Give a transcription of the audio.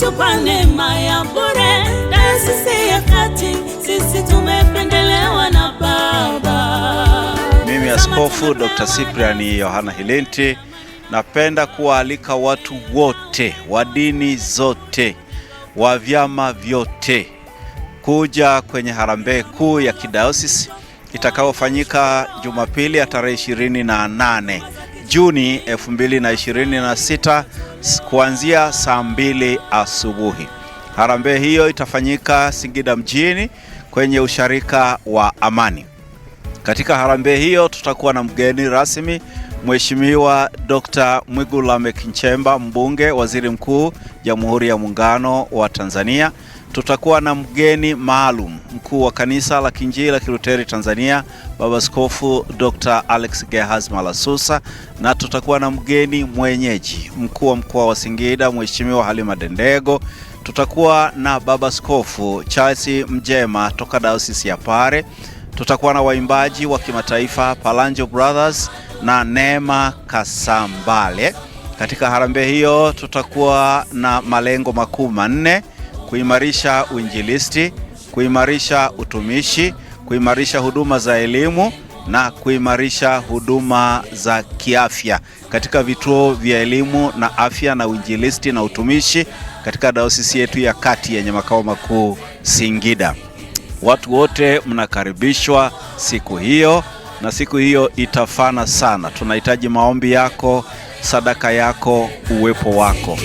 ametupa neema ya bure. Dayosisi ya Kati, sisi tumependelewa na Baba. Mimi Askofu Dr. Cyprian Yohana Hilenti napenda kuwaalika watu wote wa dini zote, wa vyama vyote kuja kwenye harambee kuu ya kidayosisi itakayofanyika Jumapili ya tarehe 28 Juni 2026 kuanzia saa 2 asubuhi. Harambee hiyo itafanyika Singida mjini kwenye usharika wa Amani. Katika harambee hiyo tutakuwa na mgeni rasmi Mheshimiwa Dr. Mwigulu Lameck Nchemba, mbunge, waziri mkuu, Jamhuri ya Muungano wa Tanzania. Tutakuwa na mgeni maalum, mkuu wa kanisa la Kiinjili la Kilutheri Tanzania, Baba Askofu Dr. Alex Gehazi Malasusa, na tutakuwa na mgeni mwenyeji, mkuu wa mkoa wa Singida, Mheshimiwa Halima Dendego. Tutakuwa na Baba Askofu Charles Mjema toka Dayosisi ya Pare. Tutakuwa na waimbaji wa kimataifa Palanjo Brothers na Neema Kasambale. Katika harambee hiyo tutakuwa na malengo makuu manne: kuimarisha uinjilisti, kuimarisha utumishi, kuimarisha huduma za elimu na kuimarisha huduma za kiafya katika vituo vya elimu na afya na uinjilisti na utumishi katika dayosisi yetu ya Kati yenye makao makuu Singida. Watu wote mnakaribishwa siku hiyo, na siku hiyo itafana sana. Tunahitaji maombi yako, sadaka yako, uwepo wako.